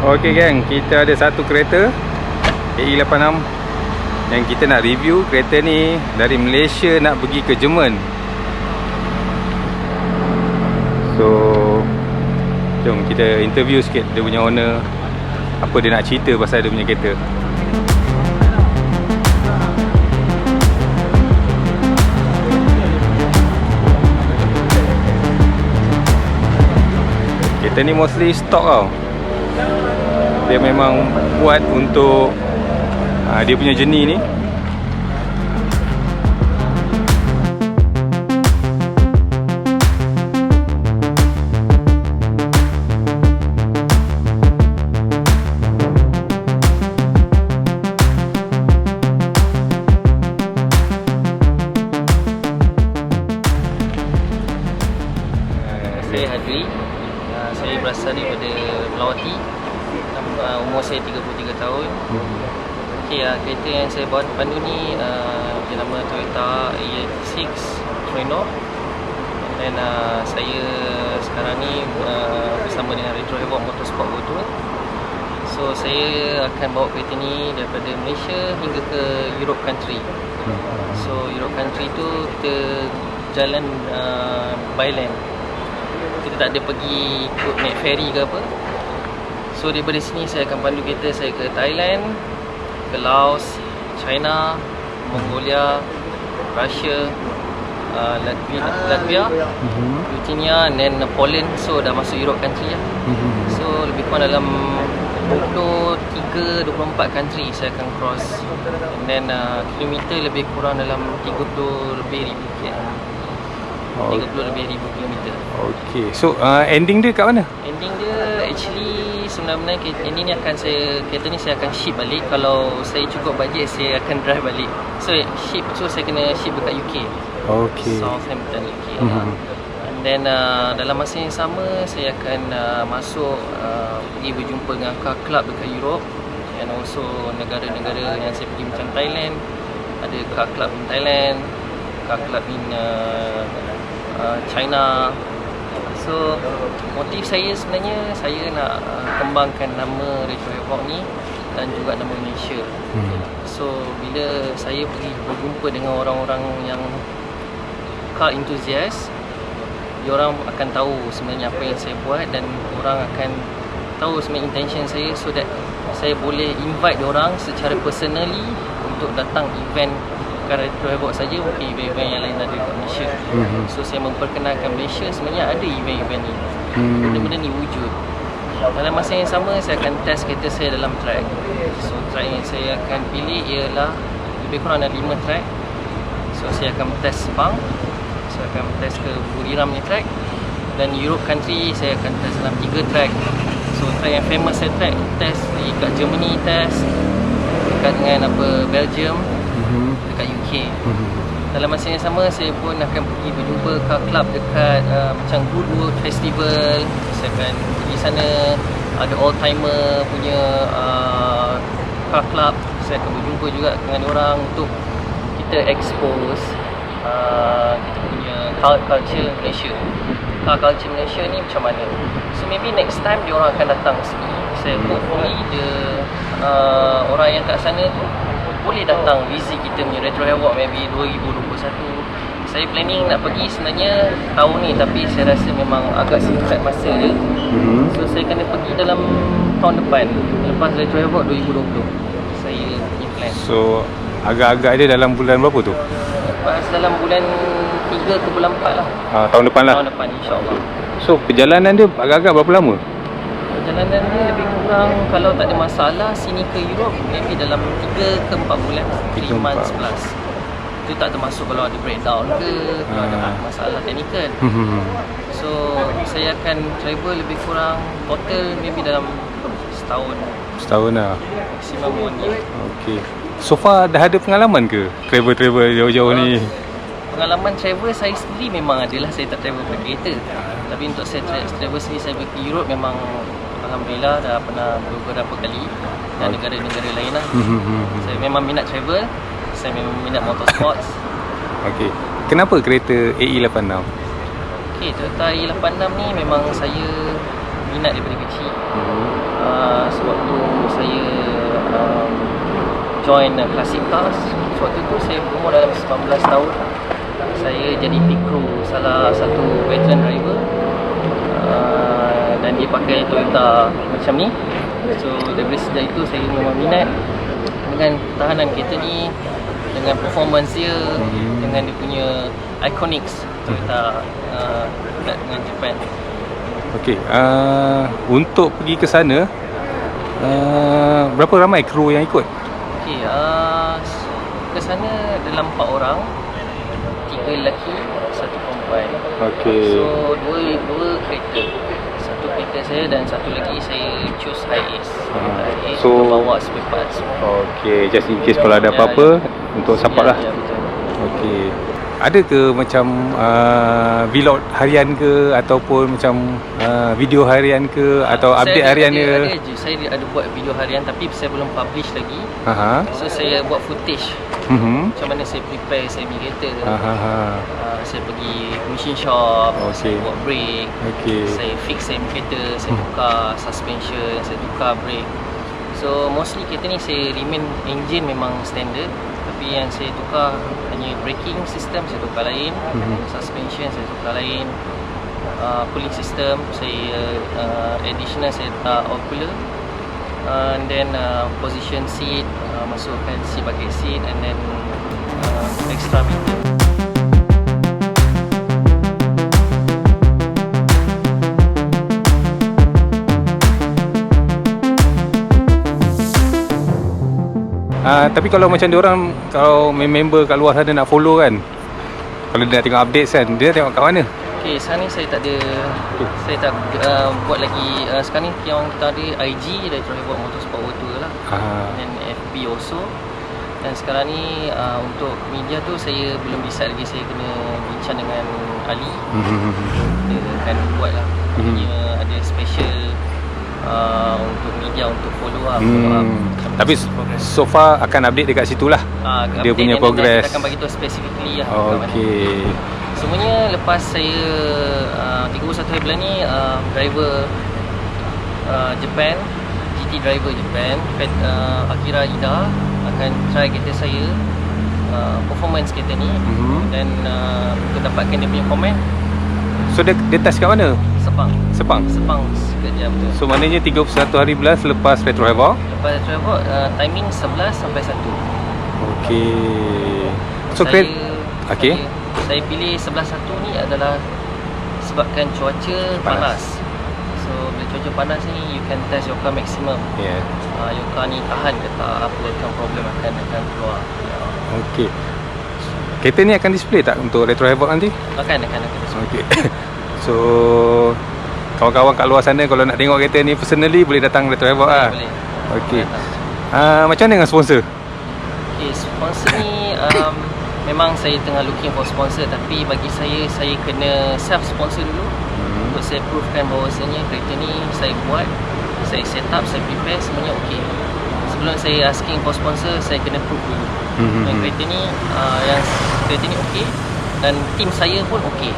Okey geng, kita ada satu kereta AE86 yang kita nak review. Kereta ni dari Malaysia nak pergi ke Jerman. So jom kita interview sikit dia punya owner, apa dia nak cerita pasal dia punya kereta. Kereta ni mostly stock tau. Dia memang buat untuk dia punya jenis ni. Saya Hadri, saya berasal daripada Melawati. Umur saya 33 tahun. Okey, kereta yang saya bawa pandu ni dia nama Toyota AX6 Reno. Dan saya sekarang ni bersama dengan Retro Havoc Motorsport World. So saya akan bawa kereta ni daripada Malaysia hingga ke Europe country. So Europe country tu kita jalan by land. Kita tak ada pergi ikut naik ferry ke apa. So daripada sini saya akan pandu kereta saya ke Thailand, ke Laos, China, Mongolia, Russia, Latvia, Lithuania, and then Poland. So dah masuk Europe country lah. So lebih kurang dalam 23-24 country saya akan cross. And then kilometer lebih kurang dalam 30 lebih ribu km. 30 lebih ribu kilometer. Okay, so ending dia kat mana? Ending dia actually sebenarnya kereta ni saya akan ship balik. Kalau saya cukup bajet saya akan drive balik. So saya kena ship dekat UK. Okay. Southampton UK. And then dalam masa yang sama saya akan masuk pergi berjumpa dengan car club dekat Europe, and also negara-negara yang saya pergi macam Thailand. Ada car club in Thailand, car club in China. So motif saya sebenarnya saya nak kembangkan nama Retro Havoc ni dan juga nama Malaysia. So bila saya pergi berjumpa dengan orang-orang yang car enthusiast, diorang akan tahu sebenarnya apa yang saya buat, dan orang akan tahu sebenarnya intention saya, so that saya boleh invite diorang secara personally untuk datang event Retro Havoc saja, mungkin event-event yang lain ada kat Malaysia. So saya memperkenalkan Malaysia sebenarnya ada event-event ni. Benda-benda ni wujud. Dalam masa yang sama saya akan test kereta saya dalam track. So track yang saya akan pilih ialah lebih kurang ada 5 track. So saya akan test Sepang, saya akan test ke Buriram ni track, dan Europe country saya akan test dalam 3 track. So track yang famous saya test dekat Germany, test dekat dengan Belgium, dekat UK. Dalam masa yang sama saya pun akan pergi berjumpa car club dekat macam Goodwood Festival. Saya akan pergi sana, ada all timer punya car club. Saya akan berjumpa juga dengan orang untuk kita expose kita punya culture Malaysia. Car culture Malaysia ni macam mana. So maybe next time dia orang akan datang sini. Saya hopefully orang yang kat sana tu boleh datang visit kita punya Retro Havoc maybe 2021. Saya planning nak pergi sebenarnya tahun ni, tapi saya rasa memang agak singkat masa dia. So saya kena pergi dalam tahun depan, lepas Retro Havoc 2020. Saya punya plan. So agak-agak dia dalam bulan berapa tu? Lepas dalam bulan 3 ke bulan 4 lah. Tahun depan lah. Tahun depan insyaAllah. So perjalanan dia agak-agak berapa lama? Perjalanan dia lebih kurang, kalau tak ada masalah sini ke Europe maybe dalam 3 ke 4 bulan, 3 months plus. Itu tak termasuk kalau ada breakdown ke, kalau ada masalah teknikal. So saya akan travel lebih kurang total maybe dalam setahun. Setahun lah. Maximum 1 year. Okay. So far dah ada pengalaman ke travel-travel jauh-jauh ni? Pengalaman travel saya sendiri memang adalah, saya tak travel pakai kereta. Tapi untuk saya travel sendiri, saya pergi Europe memang alhamdulillah dah pernah beberapa kali, dan negara-negara lain lah. Saya memang minat travel, saya memang minat motorsports. Okay. Kenapa kereta AE86? Okay, Toyota AE86 ni memang saya minat daripada kecil. sewaktu saya join Classic Cars, sewaktu tu saya berumur dalam 19 tahun. Saya jadi pit crew salah satu veteran driver, dan dia pakai Toyota macam ni. So dari sejak itu saya memang minat dengan ketahanan kereta ni, dengan performance dia, dengan dia punya iconics Toyota dengan Japan. Okey, untuk pergi ke sana, berapa ramai kru yang ikut? Okey, ke sana dalam 4 orang, 3 lelaki, 1 perempuan. Okey. So dua kereta, satu kereta saya dan satu lagi saya choose Hiace. So bawa spare parts. okey, just in case kalau ada apa-apa untuk support lah. Ya, betul. Okey. Ada ke macam vlog harian ke, ataupun macam video harian ke, atau update harian ke? Ada je. Saya ada buat video harian tapi saya belum publish lagi. Aha. So saya buat footage macam mana saya prepare saya punya kereta. Saya pergi machine shop, saya buat brake, saya fix saya punya kereta, saya tukar suspension, saya tukar brake. So mostly kereta ni saya remain engine memang standard, tapi yang saya tukar hanya braking system saya tukar lain, suspension saya tukar lain, cooling system saya additional saya letak off-cooler, and then position seat, masukkan seat bucket seat, and then extra meter. Tapi kalau macam diorang, kalau member kat luar sana nak follow kan, kalau dia nak tengok updates kan, dia tengok kat mana? Okay, sekarang ni saya tak ada, saya tak buat lagi. Sekarang ni yang kita ada IG dari Trevor Motorsport Auto lah, dan FB also. Dan sekarang ni untuk media tu saya belum decide lagi, saya kena bincang dengan Ali. Dia akan buat lah, ada special untuk media, untuk follow up, tapi so far akan update dekat situ lah, dia punya progress. Kita akan bagi tahu specifically lah. Okey. Semuanya lepas saya 31 hari bulan ni, driver Japan, GT driver Japan, Akira Ida akan try kereta saya, performance kereta ni, dan untuk dapatkan dia punya komen. So dia test kat mana? Sepang sekejap tu. So maknanya 31 hari bulan selepas Retro Havoc. Lepas Retro Havoc, timing 11 sampai 1. Okey. So saya pilih 11.1 ni adalah sebabkan cuaca panas. So bila cuaca panas ni, you can test your car maximum. Your car ni tahan ke tak, apa problem akan keluar. Okey. Kereta ni akan display tak untuk Retro Havoc nanti? Akan display. Okey. So kawan-kawan kat luar sana kalau nak tengok kereta ni personally, boleh datang Retro Havoc lah. Boleh. Okey. Macam mana dengan sponsor? Okey, sponsor ni memang saya tengah looking for sponsor, tapi bagi saya kena self sponsor dulu untuk saya provekan bahawasanya kereta ni saya buat, saya set up, saya prepare, semuanya okey. Sebelum saya asking for sponsor, saya kena prove dulu yang kereta ni okey, dan tim saya pun okey.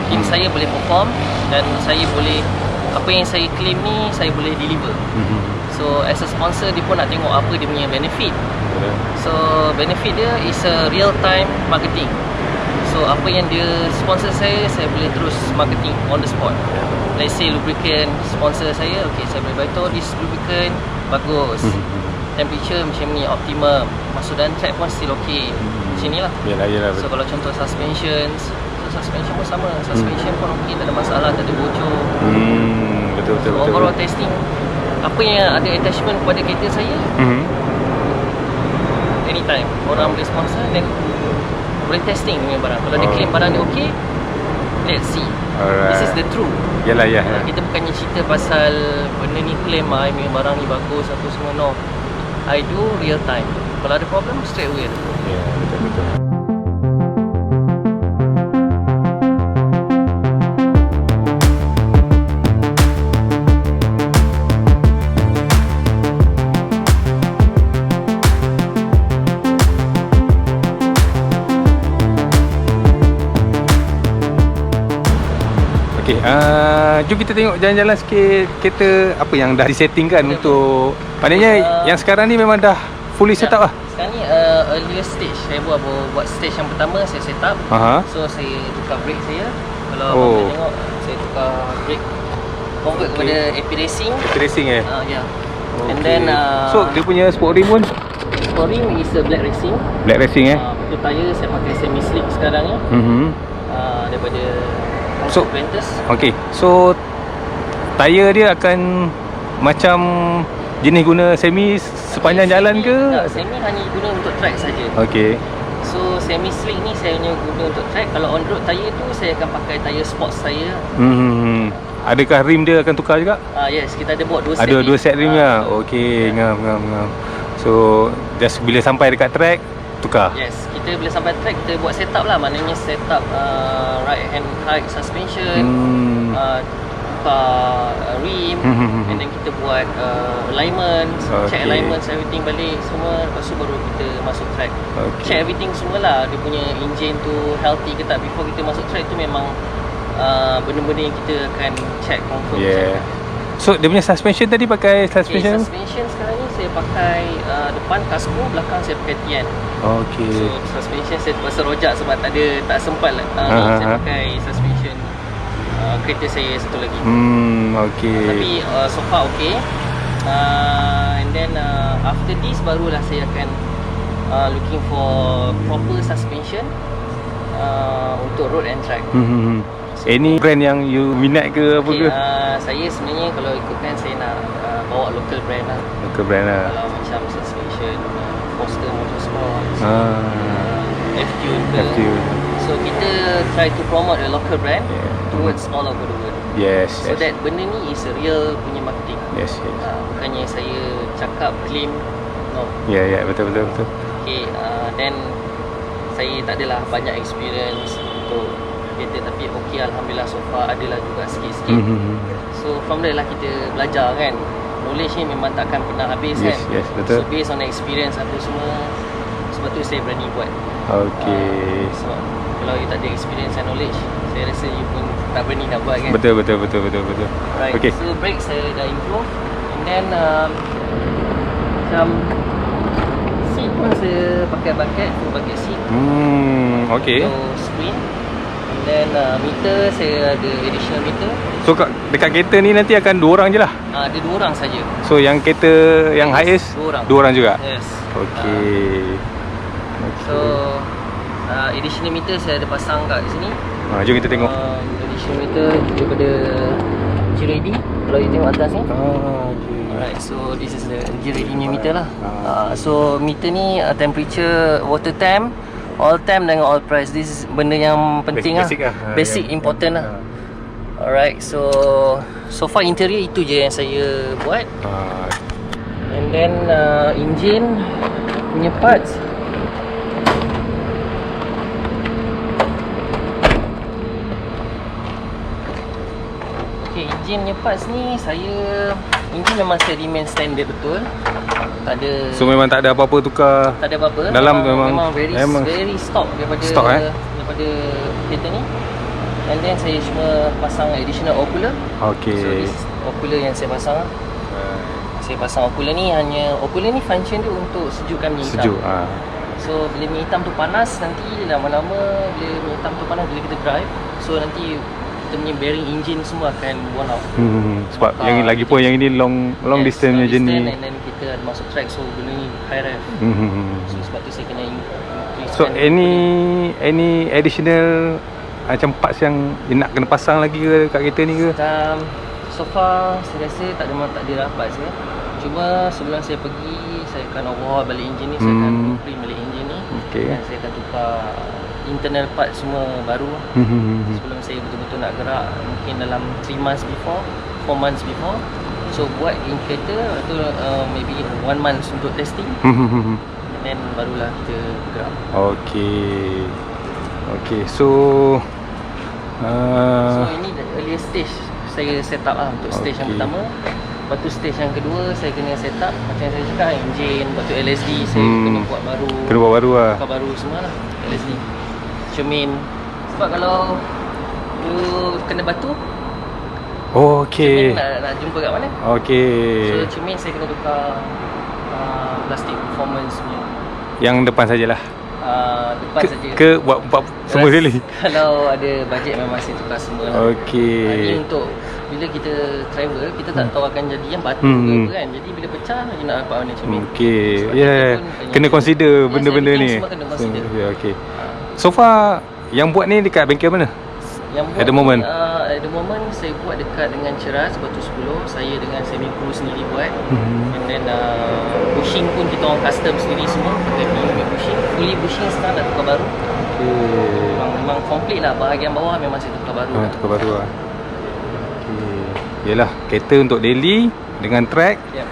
Tim saya boleh perform, dan saya boleh, apa yang saya claim ni saya boleh deliver. So as a sponsor, dia pun nak tengok apa dia punya benefit. So benefit dia is a real time marketing. So apa yang dia sponsor saya boleh terus marketing on the spot. Let's say lubricant sponsor saya, okay, saya boleh beritahu this lubricant bagus, temperature macam ni, optimum, masuk dalam track pun still okay, macam ni lah. Yalah, so kalau contoh suspension pun sama, suspension pun okay, tak ada masalah, tak ada bocor. Betul. Overall testing, apa yang ada attachment kepada kereta saya, anytime orang boleh sponsor, dan boleh testing punya barang. Kalau dia claim barang dia okay, let's see. This is the truth. Yalah. Kita bukannya cerita pasal benda ni claim I punya barang ni bagus apa semua, no. I do real time. Kalau ada problem, straight away. Betul. Okey, Jom kita tengok jalan-jalan sikit kereta apa yang dah disettingkan untuk. Maknanya yang sekarang ni memang dah fully set up lah. Sekarang ni earlier stage. Saya buat stage yang pertama, saya set up. So saya tukar brake saya. Kalau abang boleh tengok, saya tukar brake convert kepada AP Racing. AP Racing Ya. And then so dia punya sport rim pun sport rim is a black racing. Black Racing Untuk tayar saya pakai semi slick sekarang ni. Daripada Ventus. Okay, so tayar dia akan macam jenis guna semi sepanjang jalan ke? Tak, semi hanya guna untuk track saja. Okay. So semi slick ni saya hanya guna untuk track. Kalau on road tayar tu saya akan pakai tayar sports saya. Adakah rim dia akan tukar juga? Yes, kita ada buat 2 set. Ada 2 set rim lah. Okay, ngam. So just bila sampai dekat track tukar. Yes, kita bila sampai track kita buat setup lah. Maknanya setup right hand height suspension, tukar rim, and then kita buat alignment, check alignment everything balik semua. Lepas tu baru kita masuk track. Check everything semualah. Dia punya engine tu healthy ke tak. Before kita masuk track tu memang benda-benda yang kita akan check confirm. So dia punya suspension tadi pakai suspension? Suspension sekarang ni saya pakai depan Casco, belakang saya pakai Tian. So suspension saya terpaksa rojak sebab tak sempat lah. Saya pakai suspension kereta saya satu lagi. Tapi so far okay. And then after this barulah saya akan looking for proper suspension untuk road and track. Any brand yang you minat ke apa ke? Saya sebenarnya kalau ikutkan saya nak bawa local brand lah. Kalau macam suspension Foster Motorsports, FQ ke. So kita try to promote a local brand towards all over the world. So that benda ni is a real punya marketing. Bukannya saya cakap claim, no. Betul. Okay, then saya tak adalah banyak experience untuk kereta, tapi okay, alhamdulillah so far adalah juga sikit-sikit. So from there lah kita belajar kan. Knowledge ni memang takkan pernah habis kan. Betul. So based on experience apa semua, sebab tu saya berani buat. Sebab kalau you tak ada experience and knowledge, saya rasa you pun tak berani nak buat kan. Betul. Right. So brake saya dah improve. And then macam seat pun saya pakai bucket seat. So screen. And then meter saya ada additional meter. So dekat kereta ni nanti akan 2 orang je lah? Ada 2 orang saja. So yang kereta yang highest 2 orang juga? Yes. Okay. So additional meter saya ada pasang kat sini. Jom kita tengok. Additional meter daripada GRAD. Kalau you tengok atas ni. Alright, so this is the GRAD punya meter lah. So meter ni temperature, water temp, all temp dengan all price. This is benda yang penting basic important lah. Alright, so far interior itu je yang saya buat. And then engine punya parts, okay, engine punya parts ni engine memang saya remain standard betul. Tak ada. So memang tak ada apa-apa tukar. Tak ada apa-apa. Dalam memang very stock daripada kereta ni. And then saya cuma pasang additional ocular. Okay. So this is ocular yang saya pasang. Saya pasang ocular ni function dia untuk sejukkan minyak hitam. Sejuk. So bila minyak hitam tu panas, nanti lama-lama bila minyak hitam tu panas, bila kita drive, so nanti kita punya bearing engine semua akan worn out. Sebab yang lagi pun yang ini long distance punya journey. And then kita ada masuk track, so benda ni high rev. So sebab tu saya kena increase. So any additional macam parts yang nak kena pasang lagi ke kat kereta ni ke? So far saya rasa tak ada parts ke. Cuma sebelum saya pergi, saya akan overhaul balik engine ni. Saya akan blueprint balik engine ni. Dan saya akan tukar internal part semua baru. Sebelum saya betul-betul nak gerak, mungkin dalam 3 months before, 4 months before. So buat in kereta tu maybe 1 month untuk testing. And then barulah kita gerak. Okay, so ini the earlier stage saya set up lah untuk stage yang pertama. Lepas tu stage yang kedua saya kena set up macam saya cakap, engine, lepas tu LSD saya kena buat baru. Tukar baru semua lah LSD, cermin. Sebab kalau you kena batu, Oh, okey. Cermin nak jumpa kat mana. Okey. So cermin saya kena tukar plastik performance punya. Yang depan sajalah. Depan saja. Ke buat semua sekali? Kalau ada bajet memang saya tukar semua lah. Okey. Ini untuk bila kita travel, kita tak tahu akan jadi yang batu ke apa kan. Jadi bila pecah, kita nak dapat warna cermin. Okey. Sebab Ya, kita pun kena consider benda-benda everything ni. semua kena consider. Ya, okey. So far yang buat ni dekat bengkel mana? Yang buat At the moment? At the moment saya buat dekat dengan Ceras Batu 10. Saya dengan semi pro sendiri buat. And then bushing pun kita orang custom sendiri semua pakai PU bushing. Fully bushing sekarang dah tukar baru. Okey. Memang complete lah. Bahagian bawah memang saya tukar baru. Tukar baru lah. Okey. Yalah, kereta untuk daily dengan track. Ya.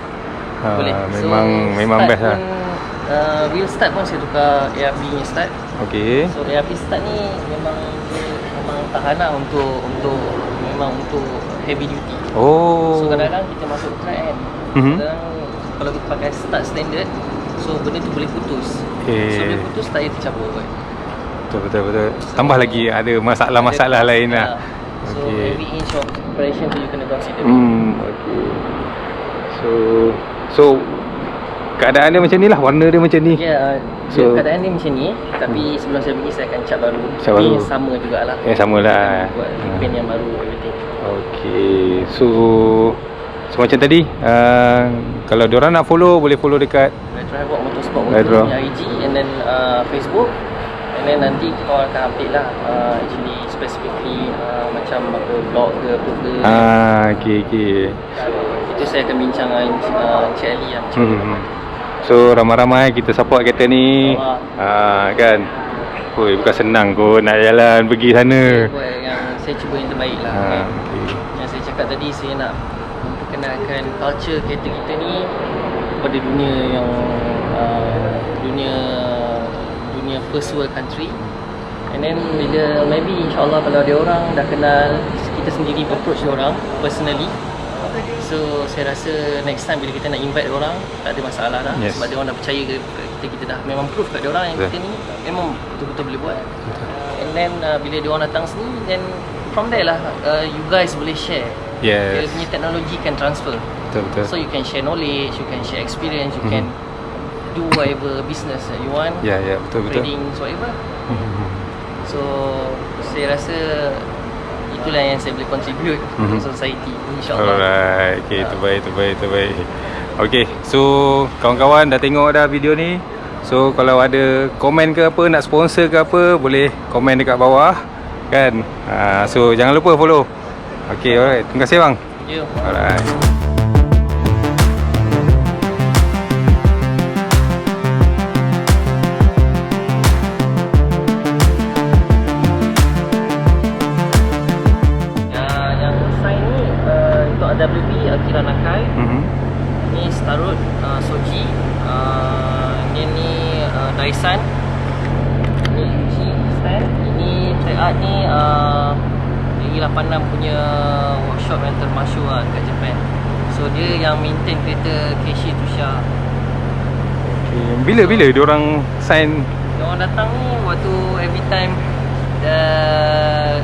Boleh. Memang start best lah. Wheel start pun saya tukar ARP nya start. Okey. So ARP start ni memang tahan lah untuk heavy duty. Oh. So kadang-kadang kita masuk track kan. Kadang kalau kita pakai start standard, so benda tu boleh putus. Okay. So bila putus tayar tercabut. Betul. Tambah lagi ada masalah-masalah lain lah. So every inch of preparation tu you kena consider. Okay. So keadaan dia macam ni lah, warna dia macam ni. Ya, so, keadaan dia macam ni. Tapi sebelum saya pergi saya akan cat baru. Cat baru. Sama jugalah. Sama lah. Buat paint yang baru, everything. Okay. So macam tadi, kalau diorang nak follow, boleh follow dekat Retro Havoc Motorsport Motor punya IG, and then Facebook. And then nanti kita akan update lah actually specifically macam apa blog ke apa ke. Okay. Itu saya akan bincang dengan Encik Ali lah macam So ramai-ramai kita support kereta ni. Kan. Bukan senang kot nak jalan pergi sana. Yang saya cuba yang terbaik lah kan. Yang saya cakap tadi, saya nak memperkenalkan culture kereta kita ni pada dunia yang dunia first world country. And then bila maybe insyaAllah kalau dia orang dah kenal, kita sendiri approach dia orang personally. So saya rasa next time bila kita nak invite dia orang, tak ada masalah dah. Sebab dia orang dah percaya ke kita dah memang proof kat dia orang yang kita ni memang betul-betul boleh buat. And then bila dia orang datang sini, then from there lah you guys boleh share. Dia punya teknologi can transfer. Betul. So you can share knowledge, you can share experience, you can do whatever business that you want. Betul. Trading, whatever. So saya rasa itulah yang saya boleh contribute untuk society, insyaAllah. Alright, okay, terbaik. Okay, so kawan-kawan dah tengok dah video ni. So kalau ada komen ke apa, nak sponsor ke apa, boleh komen dekat bawah kan. So jangan lupa follow. Okay, alright, terima kasih bang. Thank you. Alright. WB Akira Nakai. Ni Starut Soji. Ini Dyson. Ini Uchi stand. Ini Track Art ni E86 punya workshop yang termasyur lah dekat Japan. So dia yang maintain kereta Keishi Tusha. Bila diorang sign? Diorang datang ni waktu every time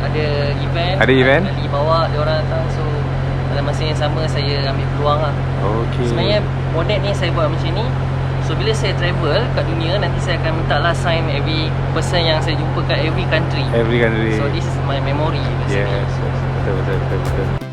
ada event. Kali bawa diorang datang. So dalam masa yang sama saya ambil peluang lah. Sebenarnya bonet ni saya buat macam ni. So bila saya travel kat dunia, nanti saya akan minta lah sign every person yang saya jumpa kat every country. So this is my memory. Yes, betul.